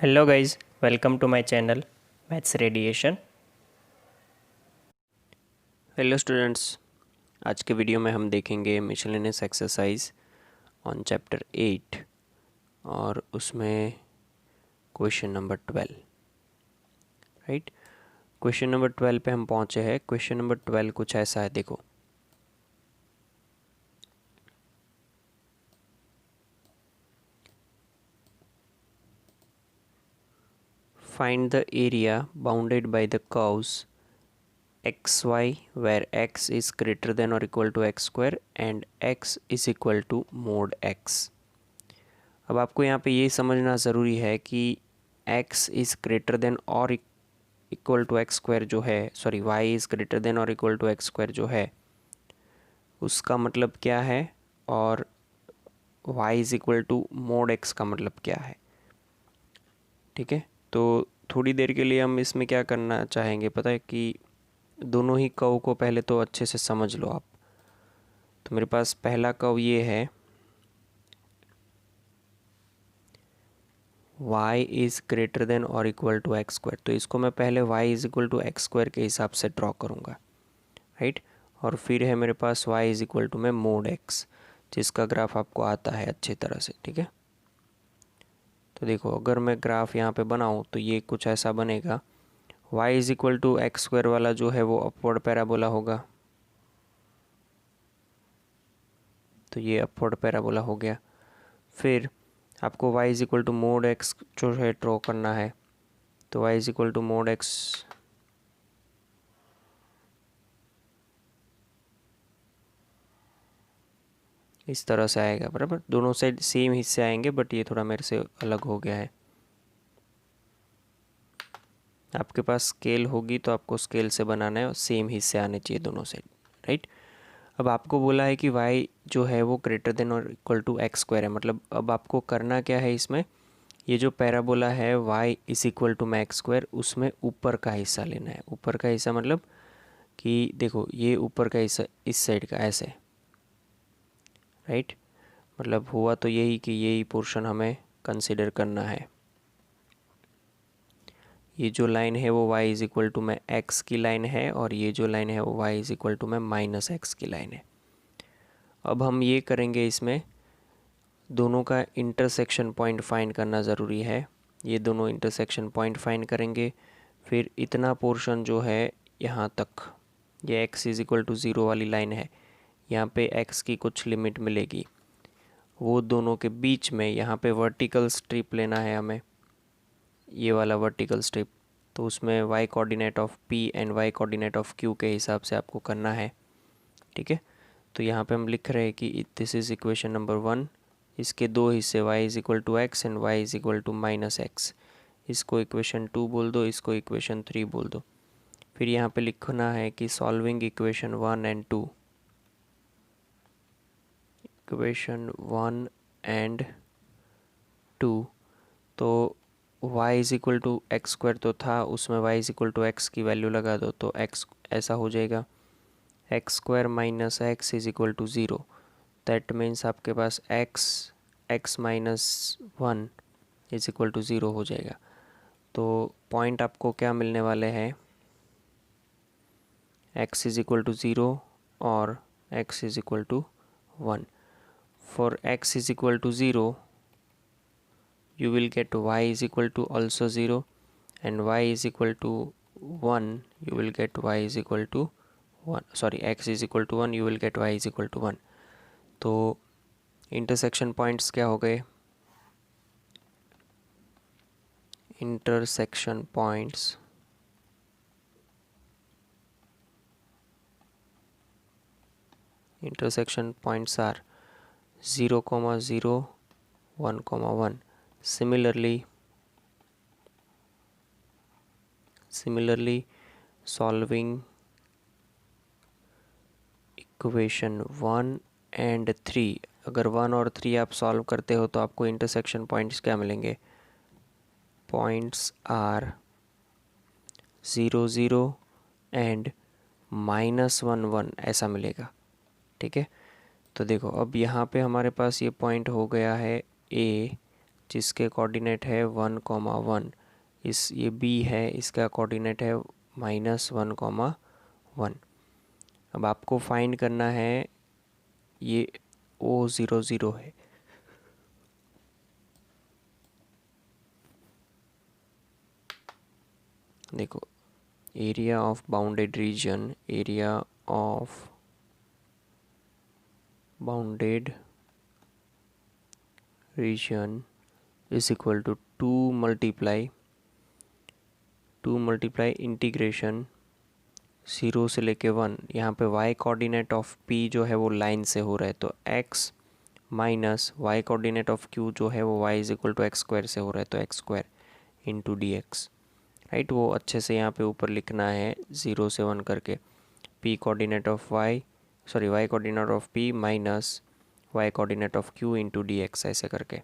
Hello guys, welcome to my channel Maths Radiation। Hello students, आज के video में हम देखेंगे मिसलेनियस एक्सरसाइज ऑन चैप्टर 8 और उसमें question number 12। Right, question number 12 पे हम पहुंचे हैं। क्वेश्चन नंबर 12 कुछ ऐसा है, देखो। Find the area bounded by the curves xy where x is greater than or equal to x square and x is equal to mod x। अब आपको यहाँ पे ये समझना ज़रूरी है कि x is greater than or equal to x square जो है, sorry y is greater than और इक्वल टू एक्स स्क्वायर जो है उसका मतलब क्या है, और y is equal to mod x का मतलब क्या है। ठीक है, तो थोड़ी देर के लिए हम इसमें क्या करना चाहेंगे पता है कि दोनों ही कर्व को पहले तो अच्छे से समझ लो आप। तो मेरे पास पहला कर्व ये है, y इज़ ग्रेटर देन और इक्वल टू एक्स स्क्वायर। तो इसको मैं पहले y is equal to x square के हिसाब से ड्रॉ करूँगा। राइट, और फिर है मेरे पास y इज़ इक्वल टू में मोड x, जिसका ग्राफ आपको आता है अच्छी तरह से। ठीक है, तो देखो अगर मैं ग्राफ यहाँ पे बनाऊँ तो ये कुछ ऐसा बनेगा। y is equal to x square वाला जो है वो अपवर्ड पैराबोला होगा, तो ये अपवर्ड पैराबोला हो गया। फिर आपको y is equal to mod x जो है ड्रॉ करना है, तो y is equal to mod x इस तरह से आएगा। बराबर, दोनों साइड सेम हिस्से आएंगे, बट ये थोड़ा मेरे से अलग हो गया है। आपके पास स्केल होगी तो आपको स्केल से बनाना है और सेम हिस्से आने चाहिए दोनों साइड। राइट, अब आपको बोला है कि y जो है वो ग्रेटर देन और इक्वल टू एक्स स्क्वायर है। मतलब अब आपको करना क्या है, इसमें ये जो पैराबोला है y is equal to max square, उसमें ऊपर का हिस्सा लेना है। ऊपर का हिस्सा मतलब कि देखो ये ऊपर का हिस्सा इस साइड का ऐसे। राइट, मतलब हुआ तो यही कि यही पोर्शन हमें कंसिडर करना है। ये जो लाइन है वो y इज़ इक्वल टू में x की लाइन है, और ये जो लाइन है वो y इज़ इक्वल टू में माइनस एक्स की लाइन है। अब हम ये करेंगे, इसमें दोनों का इंटरसेक्शन पॉइंट फाइंड करना ज़रूरी है। ये दोनों इंटरसेक्शन पॉइंट फाइंड करेंगे। फिर इतना पोर्शन जो है यहाँ तक, ये x is equal to zero वाली लाइन है, यहाँ पे x की कुछ लिमिट मिलेगी। वो दोनों के बीच में यहाँ पे वर्टिकल स्ट्रिप लेना है हमें, ये वाला वर्टिकल स्ट्रिप। तो उसमें y coordinate of p and y coordinate of q के हिसाब से आपको करना है। ठीक है, तो यहाँ पे हम लिख रहे हैं कि दिस इज़ इक्वेशन नंबर 1। इसके दो हिस्से y is equal to x and y is equal to minus x. इसको इक्वेशन 2 बोल दो, इसको इक्वेशन 3 बोल दो। फिर यहाँ पे लिखना है कि solving equation 1 and 2, equation 1 and 2। तो y is equal to x square तो था, उसमें y is equal to x की वैल्यू लगा दो, तो x ऐसा हो जाएगा x square minus x is equal to zero. That means आपके पास x minus 1 is equal to zero हो जाएगा। तो पॉइंट आपको क्या मिलने वाले हैं, x is equal to zero और x is equal to 1। For x is equal to zero you will get y is equal to also 0, and y is equal to 1 you will get y is equal to 1, sorry x is equal to 1 you will get y is equal to 1। तो intersection points क्या हो गए, intersection points are 0, 0, 1, 1। Similarly, solving equation 1 and 3, अगर 1 और 3 आप solve करते हो तो आपको इंटरसेक्शन पॉइंट्स क्या मिलेंगे, पॉइंट्स आर 0, 0 एंड माइनस 1, 1 ऐसा मिलेगा। ठीक है, तो देखो अब यहाँ पे हमारे पास ये पॉइंट हो गया है A, जिसके कोऑर्डिनेट है 1,1, ये बी है, इसका कोऑर्डिनेट है -1,1। अब आपको फाइंड करना है, ये O00 है। देखो, area of bounded region, area of bounded region is equal to 2 multiply integration 0 से लेके 1। यहाँ पे y कोऑर्डिनेट ऑफ p जो है वो लाइन से हो रहा है, तो x minus y coordinate of q जो है वो y is equal to x square से हो रहा है, तो x square into d x, right. वो अच्छे से यहाँ पे ऊपर लिखना है 0 से 1 करके, p coordinate of y coordinate of p minus y coordinate of q into d x, ऐसे करके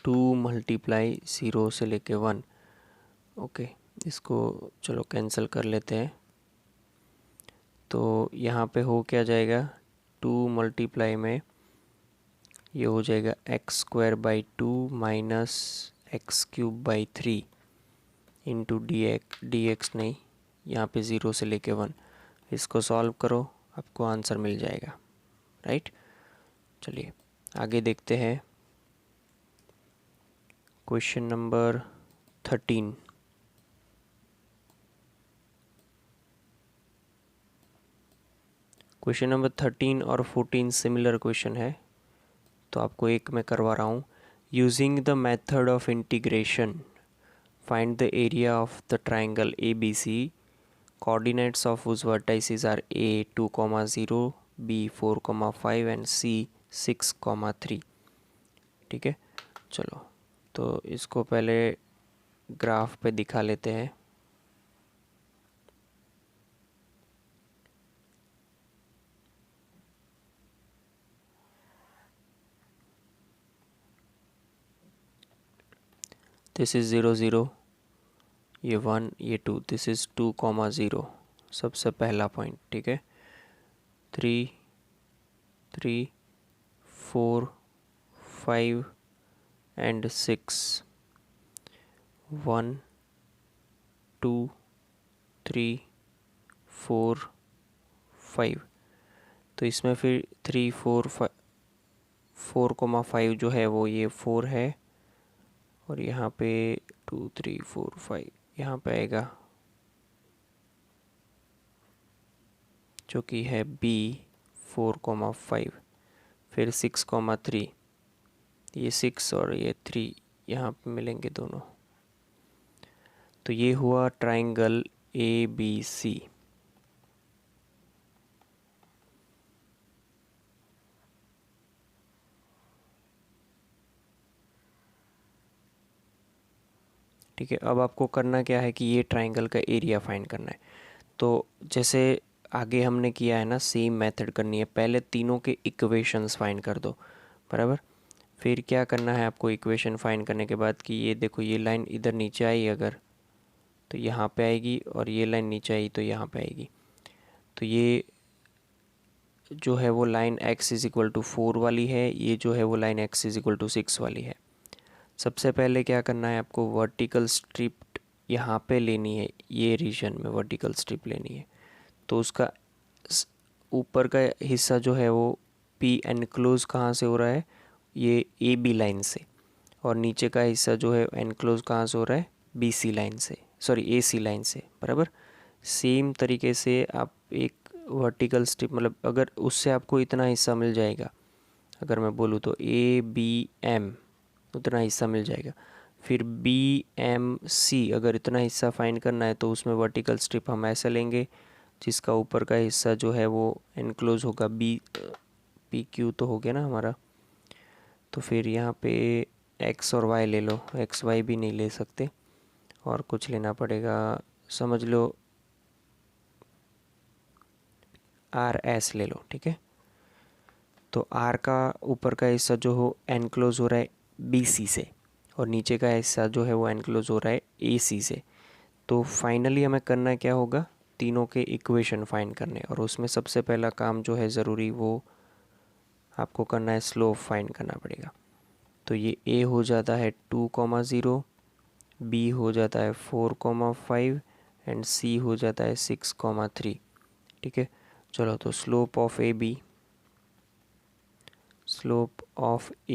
2 मल्टीप्लाई 0 से लेके 1। ओके, इसको चलो कैंसिल कर लेते हैं। तो यहाँ पे हो क्या जाएगा, 2 मल्टीप्लाई में ये हो जाएगा x square by 2 minus x cube by 3 into d x नहीं, यहाँ पे 0 से लेके 1। इसको सॉल्व करो, आपको आंसर मिल जाएगा, राइट। चलिए आगे देखते हैं। Question number 13। क्वेश्चन नंबर 13 और 14 सिमिलर क्वेश्चन है, तो आपको एक मैं करवा रहा हूँ। Using the method of integration find the area of the triangle ABC, coordinates of उस vertices are A 2,0, B 4,5 and C 6,3। ठीक है, चलो तो इसको पहले ग्राफ पे दिखा लेते हैं। दिस इज़ 0 0, ये 1, ये 2, दिस इज़ 2,0 सबसे पहला पॉइंट। ठीक है, 3 3 4 5 एंड 6, 1 2 3 4 5। तो इसमें फिर 3 4 5 4,5 जो है वो ये 4 है, और यहाँ पे 2 3 4 5 यहाँ पे आएगा जो कि है B 4,5, फिर 6,3, ये 6 और ये 3 यहाँ पे मिलेंगे दोनों। तो ये हुआ ट्राइंगल ABC। ठीक है, अब आपको करना क्या है कि ये ट्राइंगल का एरिया फाइंड करना है। तो जैसे आगे हमने किया है ना, सेम मेथड करनी है। पहले तीनों के इक्वेशंस फाइंड कर दो, बराबर। फिर क्या करना है आपको, इक्वेशन फाइंड करने के बाद कि ये देखो, ये लाइन इधर नीचे आई अगर, तो यहाँ पे आएगी, और ये लाइन नीचे आई तो यहाँ पे आएगी। तो ये जो है वो line x is equal to 4 वाली है, ये जो है वो line x is equal to 6 वाली है। सबसे पहले क्या करना है आपको, वर्टिकल स्ट्रिप यहाँ पे लेनी है, ये रीजन में वर्टिकल स्ट्रिप लेनी है। तो उसका ऊपर का हिस्सा जो है वो P एनक्लोज कहाँ से हो रहा है, ये AB लाइन से, और नीचे का हिस्सा जो है एनक्लोज कहाँ से हो रहा है, BC लाइन से, सॉरी AC लाइन से, बराबर। सेम तरीके से आप एक वर्टिकल स्ट्रिप, मतलब अगर उससे आपको इतना हिस्सा मिल जाएगा, अगर मैं बोलूँ तो ABM उतना हिस्सा मिल जाएगा। फिर BMC अगर इतना हिस्सा फाइंड करना है तो उसमें वर्टिकल स्ट्रिप हम ऐसा लेंगे जिसका ऊपर का हिस्सा जो है वो एनक्लोज होगा, PQ तो हो गया ना हमारा। तो फिर यहाँ पे X और Y ले लो, XY भी नहीं ले सकते, और कुछ लेना पड़ेगा, समझ लो RS ले लो। ठीक है, तो R का ऊपर का हिस्सा जो हो एनक्लोज हो रहा है BC से, और नीचे का हिस्सा जो है वो एनक्लोज हो रहा है AC से। तो फाइनली हमें करना क्या होगा, तीनों के इक्वेशन फाइंड करने, और उसमें सबसे पहला काम जो है ज़रूरी वो आपको करना है, स्लोप फाइंड करना पड़ेगा। तो ये A हो जाता है 2,0, B हो जाता है 4,5 एंड C हो जाता है 6,3। ठीक है, चलो तो slope of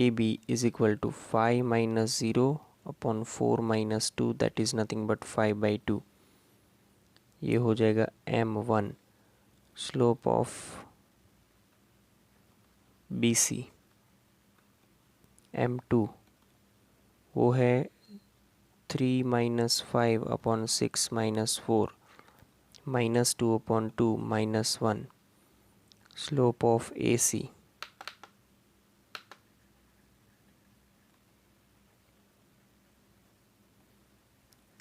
AB is equal to 5 minus 0 upon 4 minus 2, that is nothing but 5/2। ये हो जाएगा M1। Slope of BC M2 वो है 3 minus 5 upon 6 minus 4 minus 2 upon 2 minus 1। Slope of AC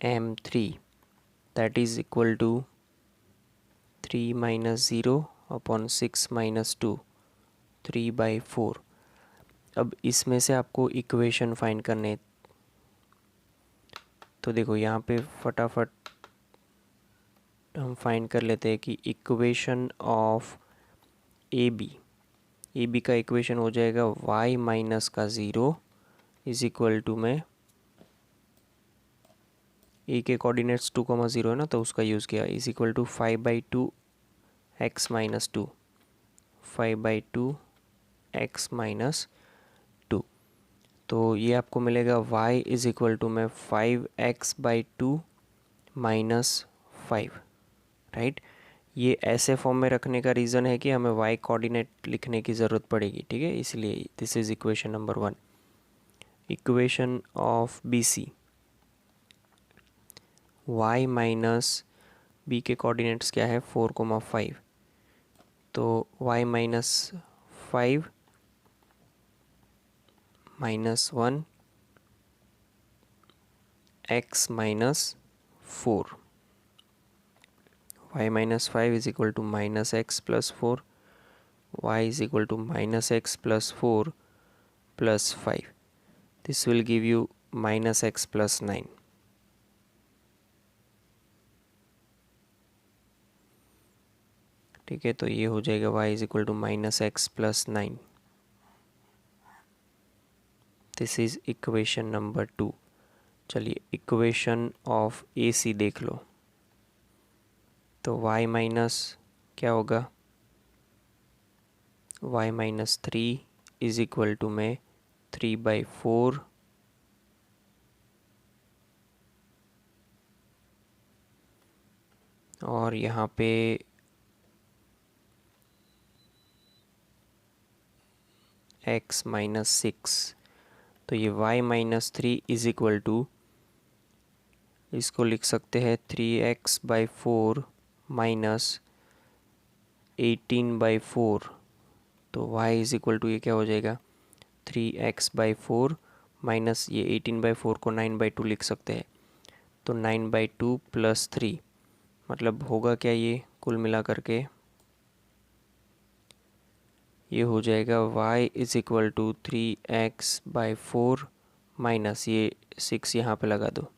M3 that is equal to 3 minus 0 upon 6 minus 2, 3/4। अब इसमें से आपको equation find करने, तो देखो यहाँ पे फटाफट हम फाइंड कर लेते हैं कि इक्वेशन ऑफ ए बी का इक्वेशन हो जाएगा y माइनस का 0 इज इक्वल टू में ए के कोऑर्डिनेट्स 2,0 है ना, तो उसका यूज़ किया, is equal to 5/2 x minus 2, 5/2 x minus 2। तो ये आपको मिलेगा y इज इक्वल टू में 5x/2 माइनस 5, राइट। ये ऐसे फॉर्म में रखने का रीज़न है कि हमें y कोऑर्डिनेट लिखने की ज़रूरत पड़ेगी, ठीक है, इसलिए this is equation number 1। Equation of BC y minus b के कोऑर्डिनेट्स क्या है 4,5, तो y minus 5 minus 1 x minus 4, y minus 5 is equal to minus x plus 4, y is equal to minus x plus 4 plus 5। This will give you minus x plus 9। ठीक है, तो ये हो जाएगा y is equal to minus x plus 9। This is equation number 2। चलिए equation of AC देख लो, तो y minus क्या होगा, y minus 3 is equal to में 3/4 और यहाँ पे x माइनस 6, तो ये y minus 3 is equal to, इसको लिख सकते हैं 3x/4 माइनस 18/4। तो y इज इक्वल टू ये क्या हो जाएगा 3x/4 माइनस ये 18/4 को 9/2 लिख सकते हैं, तो 9/2 प्लस 3, मतलब होगा क्या, ये कुल मिला करके ये हो जाएगा y is equal to 3x/4 minus ये 6 यहाँ पे लगा दो,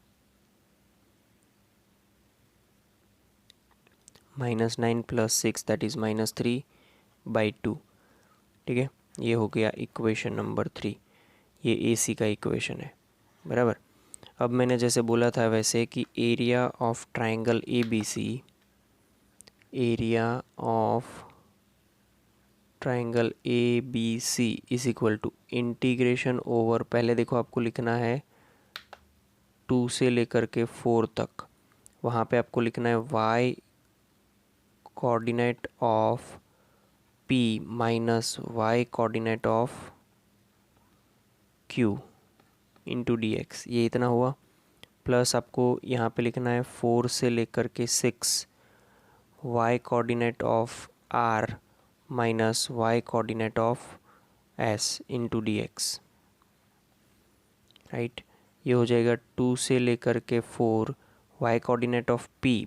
minus 9 plus 6 that is minus 3/2। ठीक है, ये हो गया इक्वेशन नंबर 3। ये AC का इक्वेशन है, बराबर। अब मैंने जैसे बोला था वैसे कि area of triangle ABC, area of triangle ABC is equal to integration over, पहले देखो आपको लिखना है 2 से लेकर के 4 तक, वहाँ पे आपको लिखना है y coordinate of P minus y coordinate of Q into dx, ये इतना हुआ, प्लस आपको यहाँ पे लिखना है 4 से लेकर के 6 y coordinate of R minus y coordinate of S into dx, right. ये हो जाएगा 2 से लेकर के 4 y कोऑर्डिनेट ऑफ P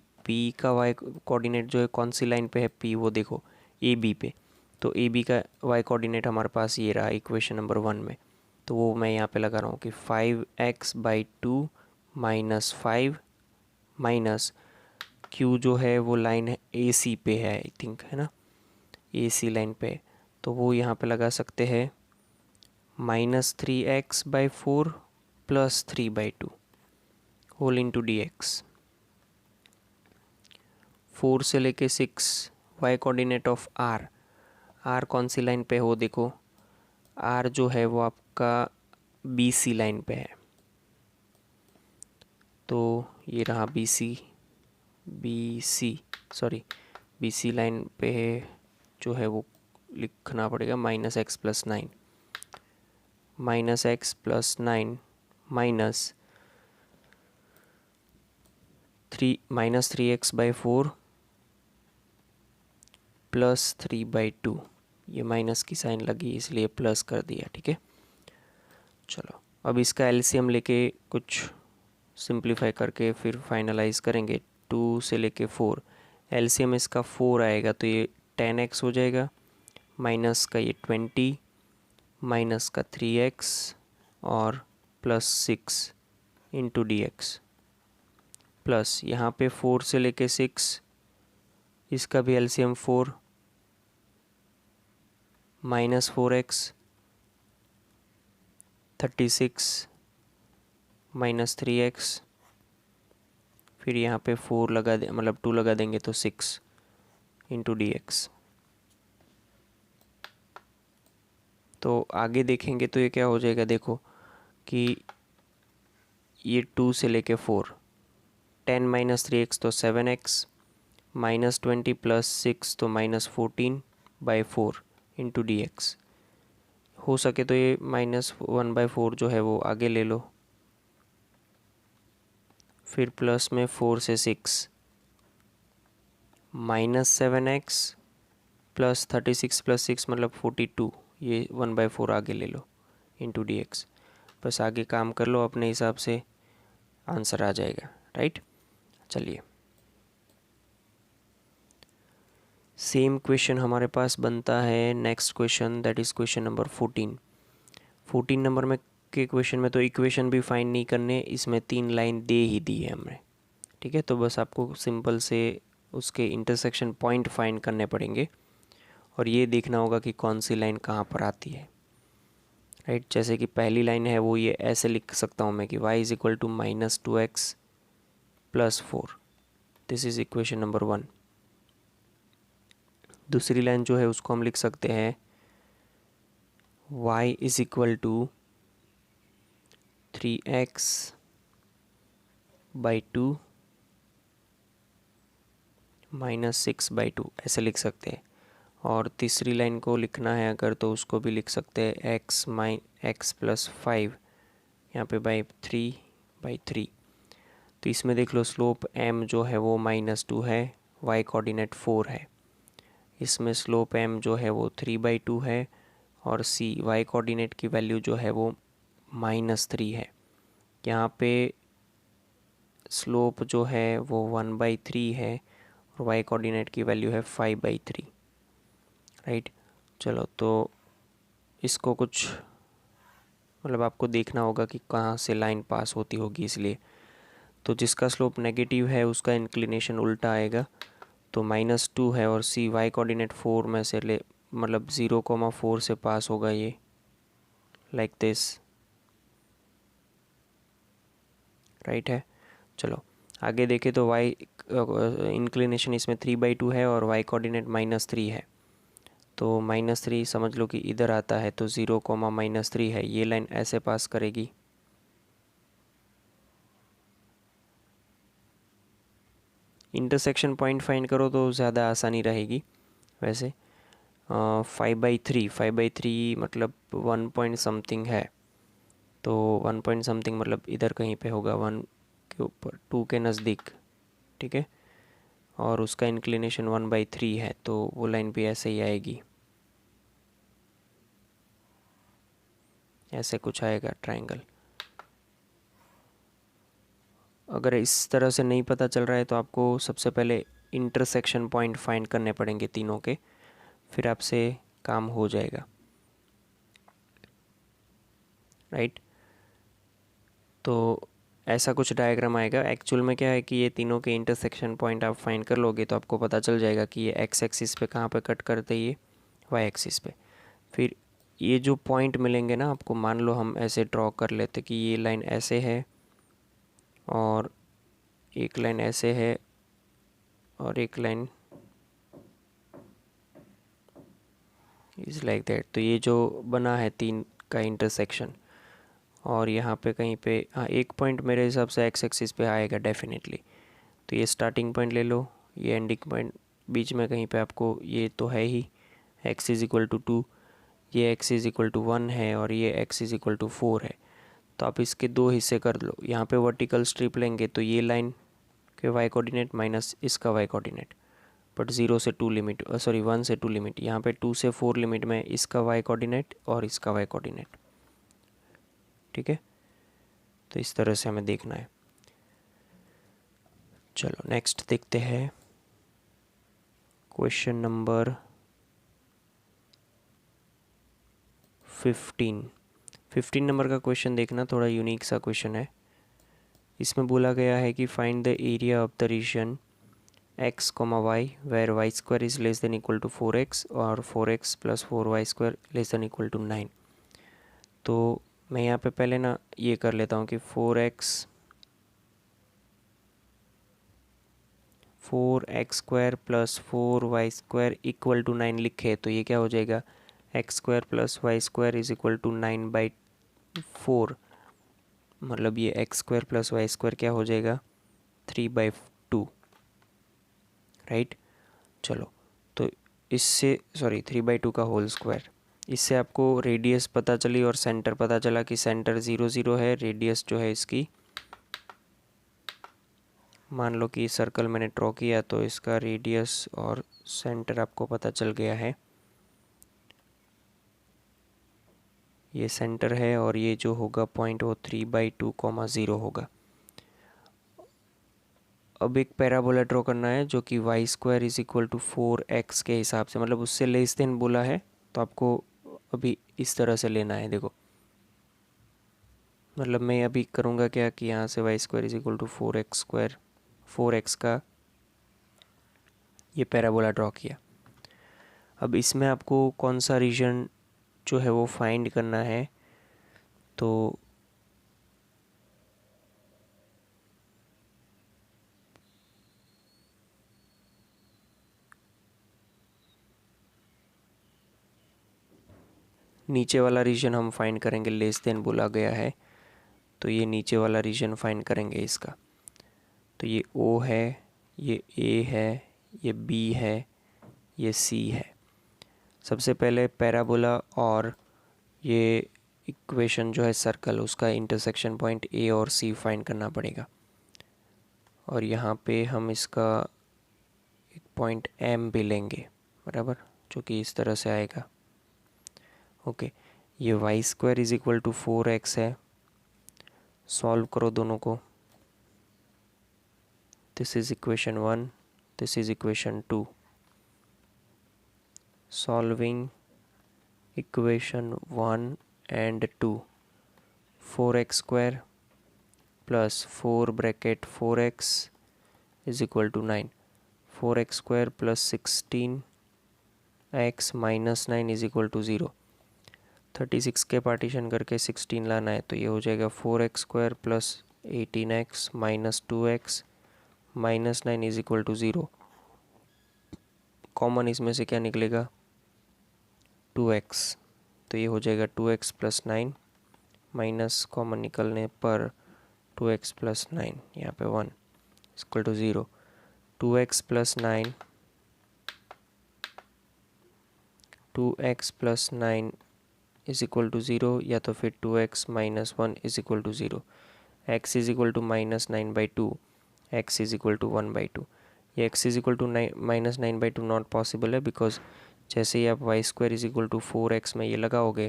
का y कोऑर्डिनेट जो है कौन सी लाइन पे है P, वो देखो AB पे, तो AB का y कोऑर्डिनेट हमारे पास ये रहा इक्वेशन नंबर 1 में, तो वो मैं यहाँ पे लगा रहा हूँ कि 5x/2 माइनस 5 माइनस Q जो है वो लाइन है AC पे है, आई थिंक, है ना, AC लाइन पे, तो वो यहाँ पे लगा सकते हैं -3x/4 + 3/2 whole into d x. 4 से लेके 6 y coordinate of r। r कौन सी लाइन पे हो देखो, r जो है वो आपका BC लाइन पे है, तो ये रहा BC लाइन पे जो है वो लिखना पड़ेगा -x+9 -3x/4 + 3/2। ये माइनस की साइन लगी इसलिए प्लस कर दिया, ठीक है। चलो अब इसका एलसीएम लेके कुछ सिंप्लीफाई करके फिर फाइनलाइज करेंगे। 2 से लेके 4, एलसीएम इसका 4 आएगा तो ये 10x हो जाएगा, माइनस का ये 20, माइनस का 3x और +6 इंटू डी एक्स, प्लस यहाँ पे 4 से लेके 6, इसका भी एलसीएम 4, -4x 36 -3x, फिर यहाँ पे 4 लगा दे, मतलब 2 लगा देंगे तो 6 इंटू डी एक्स। तो आगे देखेंगे तो ये क्या हो जाएगा, देखो कि ये 2 से लेके 4, 10 - 3x तो 7x, -20 + 6 तो -14/4 इंटू डी एक्स। हो सके तो ये -1/4 जो है वो आगे ले लो, फिर प्लस में 4 से 6, -7x + 36 + 6 मतलब 42, ये 1/4 आगे ले लो इंटू डी एक्स। बस आगे काम कर लो अपने हिसाब से, आंसर आ जाएगा, राइट। चलिए सेम क्वेश्चन हमारे पास बनता है next question, that is question number 14 number में के क्वेश्चन में तो इक्वेशन भी फाइंड नहीं करने, इसमें 3 लाइन दे ही दी है हमने, ठीक है। तो बस आपको सिंपल से उसके इंटरसेक्शन पॉइंट फाइंड करने पड़ेंगे और ये देखना होगा कि कौन सी लाइन कहाँ पर आती है, राइट। जैसे कि पहली लाइन है वो ये ऐसे लिख सकता हूँ मैं कि y = -2x + 4, this is equation number 1। दूसरी लाइन जो है उसको हम लिख सकते हैं y = 3x/2 - 6/2 ऐसे लिख सकते हैं। और तीसरी लाइन को लिखना है अगर तो उसको भी लिख सकते हैं x + 5 यहाँ पे /3/3। तो इसमें देख लो स्लोप m जो है वो -2 है, y कोऑर्डिनेट 4 है, इसमें स्लोप m जो है वो 3/2 है और c y कोऑर्डिनेट की वैल्यू जो है वो -3 है। यहाँ पे स्लोप जो है वो 1/3 है और y कोऑर्डिनेट की वैल्यू है 5/3, राइट। चलो तो इसको कुछ मतलब आपको देखना होगा कि कहाँ से लाइन पास होती होगी, इसलिए तो जिसका स्लोप नेगेटिव है उसका इंक्लिनेशन उल्टा आएगा, तो -2 है और c y कोऑर्डिनेट 4 में से ले मतलब 0,4 से पास होगा ये, लाइक दिस, राइट है। चलो आगे देखें तो y इंक्लिनेशन इसमें 3/2 है और y कोऑर्डिनेट -3 है, तो -3 समझ लो कि इधर आता है, तो 0,-3 है, ये लाइन ऐसे पास करेगी। इंटरसेक्शन पॉइंट फाइंड करो तो ज़्यादा आसानी रहेगी वैसे। 5/3 मतलब 1 पॉइंट समथिंग है, तो 1 पॉइंट समथिंग मतलब इधर कहीं पे होगा, 1 के ऊपर 2 के नज़दीक, ठीक है। और उसका इंक्लिनेशन 1/3 है, तो वो लाइन भी ऐसे ही आएगी, ऐसे कुछ आएगा ट्रायंगल। अगर इस तरह से नहीं पता चल रहा है तो आपको सबसे पहले इंटरसेक्शन पॉइंट फाइंड करने पड़ेंगे तीनों के, फिर आपसे काम हो जाएगा, राइट। तो ऐसा कुछ डायग्राम आएगा। एक्चुअल में क्या है कि ये तीनों के इंटरसेक्शन पॉइंट आप फाइंड कर लोगे तो आपको पता चल जाएगा कि ये x एक्सिस पे कहाँ पे कट करते हैं, ये y एक्सिस पे। फिर ये जो पॉइंट मिलेंगे ना आपको, मान लो हम ऐसे ड्रॉ कर लेते कि ये लाइन ऐसे है और एक लाइन ऐसे है और एक लाइन इज़ लाइक दैट। तो ये जो बना है तीन का इंटरसेक्शन, और यहाँ पे कहीं पे हाँ एक पॉइंट मेरे हिसाब से एक्स एक्सिस पे आएगा डेफिनेटली। तो ये स्टार्टिंग पॉइंट ले लो, ये एंडिंग पॉइंट बीच में कहीं पे आपको, ये तो है ही x इज़ इक्वल टू 2, ये x इज़ इक्वल टू 1 है और ये x इज़ इक्वल टू 4 है। तो आप इसके दो हिस्से कर लो, यहाँ पे वर्टिकल स्ट्रिप लेंगे तो ये लाइन के y कोऑर्डिनेट माइनस इसका y कोऑर्डिनेट, बट 0 से 2 लिमिट, सॉरी 1 से 2 लिमिट, यहाँ पे 2 से 4 लिमिट में इसका y कोऑर्डिनेट और इसका y कोऑर्डिनेट। ठीक है, तो इस तरह से हमें देखना है। चलो नेक्स्ट देखते हैं क्वेश्चन नंबर 15 नंबर का क्वेश्चन देखना, थोड़ा यूनिक सा क्वेश्चन है। इसमें बोला गया है कि find the area of the region x, y where y square is less than equal to 4x और 4x plus 4y square less than equal to 9। तो मैं यहाँ पे पहले ना ये कर लेता हूँ कि 4x square plus 4y square equal to 9 लिखे, तो ये क्या हो जाएगा, x square plus y square is equal to 9/4, मतलब ये x square plus y square क्या हो जाएगा 3/2, राइट। चलो तो इससे, सॉरी 3/2 का होल स्क्वायर, इससे आपको रेडियस पता चली और सेंटर पता चला कि सेंटर 0 0 है, रेडियस जो है इसकी, मान लो कि सर्कल मैंने ड्रॉ किया तो इसका रेडियस और सेंटर आपको पता चल गया है, ये सेंटर है और ये जो होगा पॉइंट वो 3/2, 0 होगा। अब एक पैराबोला ड्रॉ करना है जो कि y square is equal to 4x के हिसाब से, मतलब उससे लेस देन बोला है तो आपको अभी इस तरह से लेना है। देखो मतलब मैं अभी करूँगा क्या कि यहाँ से y square is equal to 4x square, 4x का ये पैराबोला ड्रॉ किया। अब इसमें आपको कौन सा रीजन जो है वो फाइंड करना है, तो नीचे वाला रीजन हम फाइंड करेंगे, लेस देन बोला गया है तो ये नीचे वाला रीजन फाइंड करेंगे इसका। तो ये O है, ये A है, ये B है, ये C है। सबसे पहले पैराबोला और ये इक्वेशन जो है सर्कल, उसका इंटरसेक्शन पॉइंट A और C फाइंड करना पड़ेगा। और यहाँ पे हम इसका एक पॉइंट M भी लेंगे, बराबर, जो कि इस तरह से आएगा। ओके, ये y square is equal to 4x है, सॉल्व करो दोनों को। This is equation 1, this is equation 2। Solving equation 1 and 2, 4x square plus 4 bracket 4x is equal to 9, 4x square plus 16x minus 9 is equal to 0। 36 के partition करके 16 लाना है, तो ये हो जाएगा 4x square plus 18x minus 2x minus 9 is equal to 0। Common इसमें से क्या निकलेगा 2x, तो ये हो जाएगा 2x प्लस 9 माइनस कॉमन निकलने पर 2x प्लस 9, यहाँ पे 1 equal to 0। 2x plus 9, 2x plus 9 is equal to 0, या तो फिर 2x minus 1 is equal to 0। x is equal to minus 9/2, x is equal to 1/2। ये x is equal to minus 9/2 not possible है, because जैसे ही आप y square is equal to 4x में ये लगाओगे,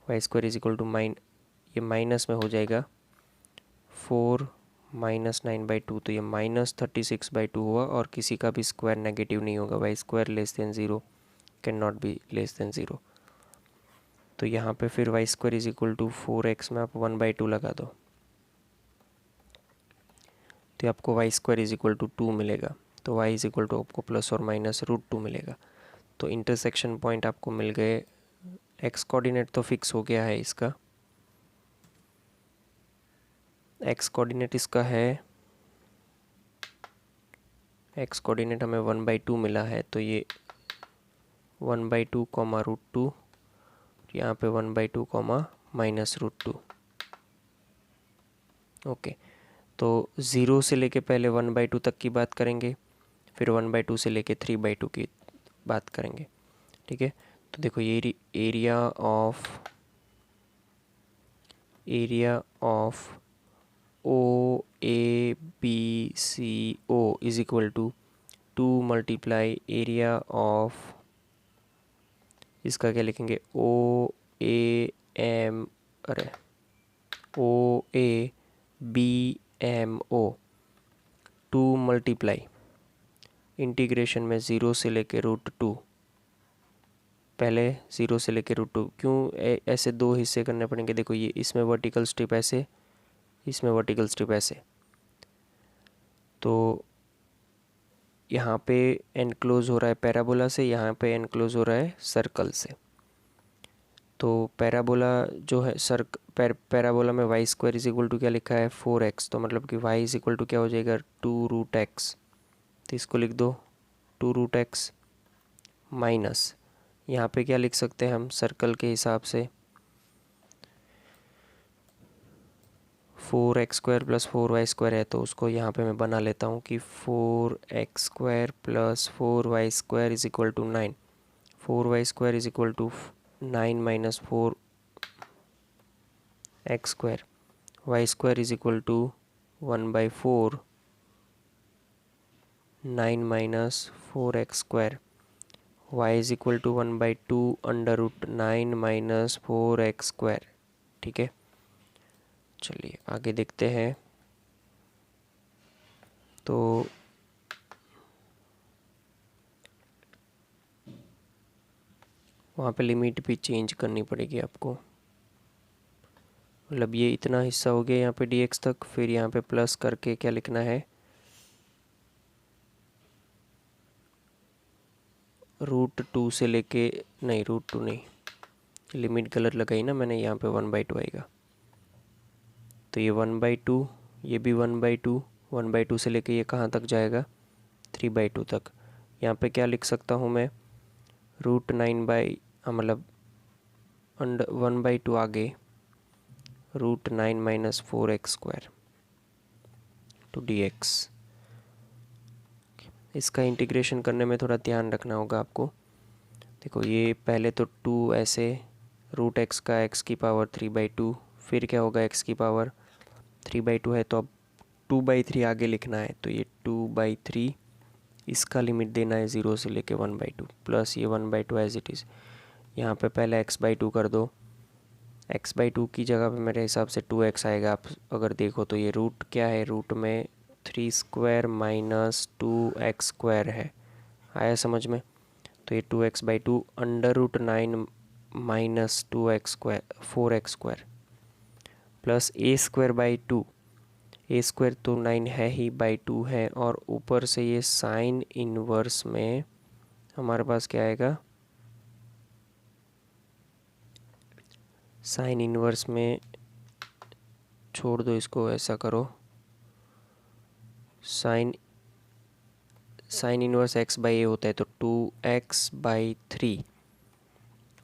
y square is equal to ये minus में हो जाएगा 4 माइनस 9/2, तो ये माइनस 36/2 हुआ, और किसी का भी स्क्वायर नेगेटिव नहीं होगा, y square less than 0 can not be less than 0। तो यहाँ पे फिर y square is equal to 4x में आप 1/2 लगा दो, तो आपको y square is equal to 2 मिलेगा। तो वाई इज इक्वल टू आपको प्लस और माइनस √2 मिलेगा। तो इंटरसेक्शन पॉइंट आपको मिल गए एक्स कोऑर्डिनेट तो फिक्स हो गया है इसका। एक्स कोऑर्डिनेट इसका है, एक्स कोऑर्डिनेट हमें 1/2 मिला है, तो ये 1/2 कॉमा √2, यहाँ पे 1/2 कॉमा -√2। ओके, तो 0 से लेके पहले 1/2 तक की बात करेंगे, फिर 1/2 से लेके 3/2 की बात करेंगे। ठीक है, तो देखो ये area of OABCO is equal to 2 multiply area of, इसका क्या लिखेंगे, OABMO, 2 मल्टीप्लाई इंटीग्रेशन में 0 से लेके √2, पहले 0 से लेके √2, क्यों ऐसे दो हिस्से करने पड़ेंगे, देखो ये इसमें वर्टिकल स्ट्रिप ऐसे, इसमें वर्टिकल स्ट्रिप ऐसे, तो यहाँ पे एनक्लोज हो रहा है पैराबोला से, यहाँ पे एनक्लोज हो रहा है सर्कल से। तो पैराबोला जो है पैराबोला में y² इज इक्वल टू क्या लिखा है 4x, तो मतलब कि y इज इक्वल टू क्या हो जाएगा 2√x, तो इसको लिख दो 2√x माइनस, यहाँ पे क्या लिख सकते हैं हम सर्कल के हिसाब से 4x² + 4y² है, तो उसको यहाँ पे मैं बना लेता हूँ कि 4x² + 4y² is equal to 9, 4y² is equal to 9 - 4x², y² is equal to 1/4, 9 - 4x², y is equal to 1/2 √9 - 4x²। ठीक है, चलिए आगे देखते हैं। तो वहाँ पे लिमिट भी चेंज करनी पड़ेगी आपको, मतलब ये इतना हिस्सा हो गया यहाँ पे dx तक, फिर यहाँ पे प्लस करके क्या लिखना है √2 से लेके, नहीं √2 नहीं, लिमिट गलत लगाई ना मैंने, यहाँ पे 1/2 आएगा, तो ये 1/2, ये भी 1/2, 1/2 से लेके ये कहाँ तक जाएगा 3/2 तक। यहाँ पे क्या लिख सकता हूँ मैं √9 मतलब 1/2 आगे √9 - 4x² टू dx। इसका इंटीग्रेशन करने में थोड़ा ध्यान रखना होगा आपको। देखो ये पहले तो 2 ऐसे, √x का x की पावर 3/2, फिर क्या होगा x की पावर 3/2 है, तो अब 2/3 आगे लिखना है, तो ये 2/3, इसका लिमिट देना है 0 से लेके 1/2, प्लस ये 1/2 एज इट इज़, यहाँ पे पहले x/2 कर दो, x/2 की जगह पे मेरे हिसाब से 2x आएगा। आप अगर देखो तो ये रूट क्या है, रूट में 3² - 2x² है, आया समझ में, तो ये 2x/2 √9 - 2x² 4x² plus a²/2, a² तो 9 है ही, /2 है, और ऊपर से ये साइन इनवर्स में हमारे पास क्या आएगा, साइन इनवर्स में छोड़ दो इसको, ऐसा करो साइन इनवर्स x/a होता है, तो 2x/3,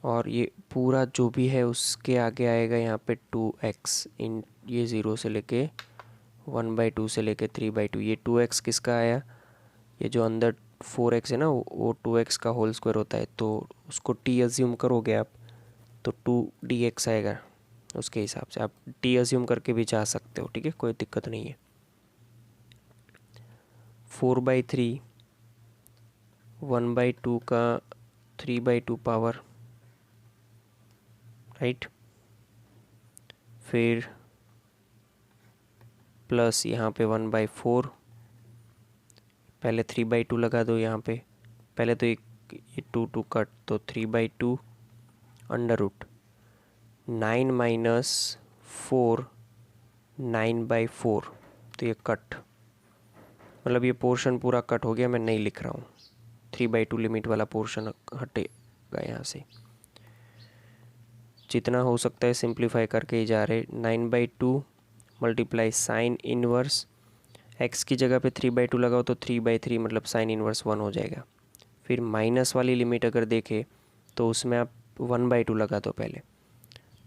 और ये पूरा जो भी है उसके आगे आएगा यहाँ पे 2x, इन ये 0 से लेके 1/2 से लेके 3/2, ये 2x किसका आया, ये जो अंदर 4x है ना वो 2x का होल स्क्वायर होता है, तो उसको t अज्यूम करोगे आप तो 2dx आएगा, उसके हिसाब से आप t अज्यूम करके भी जा सकते हो। ठीक है, कोई दिक्कत नहीं है। 4/3 1/2 का 3/2 पावर, राइट, फिर प्लस यहाँ पे 1/4, पहले 3/2 लगा दो यहाँ पे, पहले तो ये 2 कट, तो 3/2 √ 9 - 4 9/4, तो ये कट, मतलब ये पोर्शन पूरा कट हो गया, मैं नहीं लिख रहा हूँ, 3/2 लिमिट वाला पोर्शन हटेगा यहाँ से। जितना हो सकता है सिंप्लीफाई करके ही जा रहे। 9/2 मल्टीप्लाई साइन इनवर्स, x की जगह पे 3/2 लगाओ तो 3/3 मतलब साइन इनवर्स 1 हो जाएगा। फिर माइनस वाली लिमिट अगर देखें तो उसमें आप 1/2 लगा दो पहले।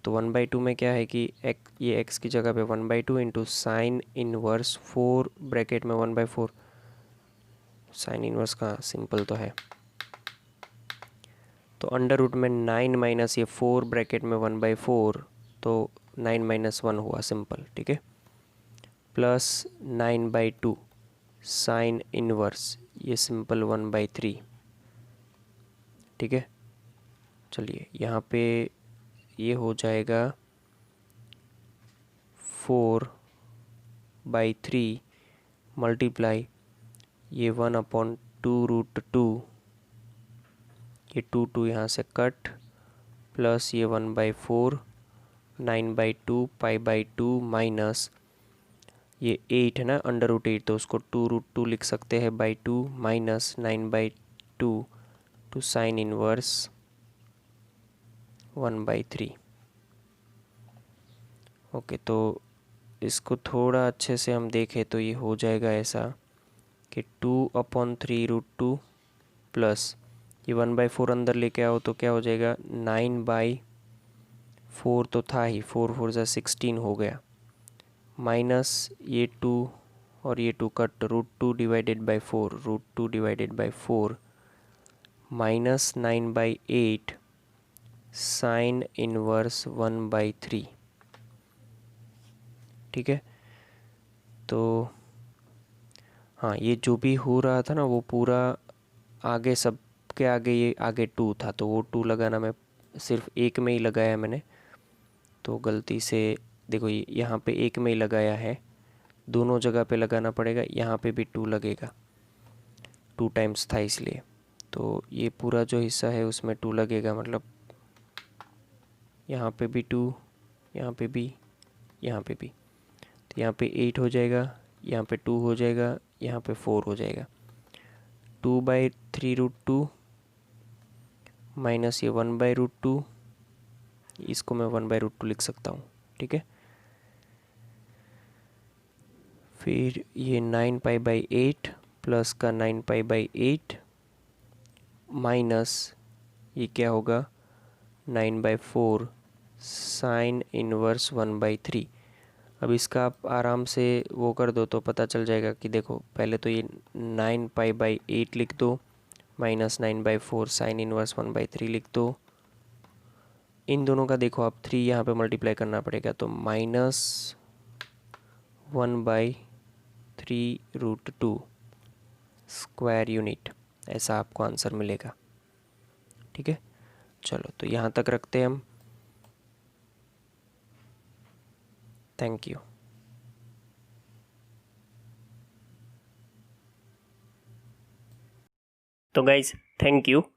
तो 1/2 में क्या है कि ये x की जगह पे 1/2 इंटू साइन इनवर्स 4 ब्रैकेट में 1/4। साइन इनवर्स का सिंपल तो है, तो अंडर रूट में 9 माइनस ये 4 ब्रैकेट में 1/4, तो 9 माइनस 1 हुआ सिंपल, ठीक है। प्लस 9/2 साइन इनवर्स ये सिंपल 1/3, ठीक है। चलिए यहाँ पे ये हो जाएगा 4/3 मल्टीप्लाई ये 1/2√2, ये 2 यहाँ से कट, प्लस ये 1/4 9/2 π/2 माइनस ये 8 है ना अंडर रूट 8, तो उसको 2√2 लिख सकते हैं /2 minus 9/2 to sine inverse 1/3। Okay, तो इसको थोड़ा अच्छे से हम देखें तो ये हो जाएगा ऐसा कि 2/3√2 प्लस ये 1/4 अंदर लेके आओ तो क्या हो जाएगा 9/4 तो था ही, 4 4 जा 16 हो गया, माइनस ये 2 और ये 2 cut, √2 divided by 4, √2 divided by 4 minus 9/8 sign inverse 1/3, ठीक है। तो हाँ, ये जो भी हो रहा था ना वो पूरा आगे, सब के आगे ये आगे 2 था, तो वो 2 लगाना मैं सिर्फ एक में ही लगाया मैंने, तो गलती से देखो ये यहाँ पे एक में ही लगाया है, दोनों जगह पे लगाना पड़ेगा। यहाँ पे भी 2 लगेगा, 2 टाइम्स था इसलिए, तो ये पूरा जो हिस्सा है उसमें 2 लगेगा, मतलब यहाँ पे भी 2, यहाँ पे भी, यहाँ पे भी, तो यहाँ पे 8 हो जाएगा, यहाँ पे 2 हो जाएगा, यहाँ पे 4 हो जाएगा। 2/3√2 माइनस ये 1/√2, इसको मैं 1/√2 लिख सकता हूँ, ठीक है। फिर ये 9π/8 प्लस का 9π/8 माइनस ये क्या होगा 9/4 साइन इनवर्स 1/3। अब इसका आप आराम से वो कर दो तो पता चल जाएगा कि देखो पहले तो ये 9π/8 लिख दो, माइनस 9/4 साइन इनवर्स 1/3 लिख दो। इन दोनों का देखो आप 3 यहाँ पे मल्टीप्लाई करना पड़ेगा, तो माइनस 1/3√2 स्क्वायर यूनिट, ऐसा आपको आंसर मिलेगा, ठीक है। चलो तो यहाँ तक रखते हैं हम। Thank you. तो गाइज थैंक यू।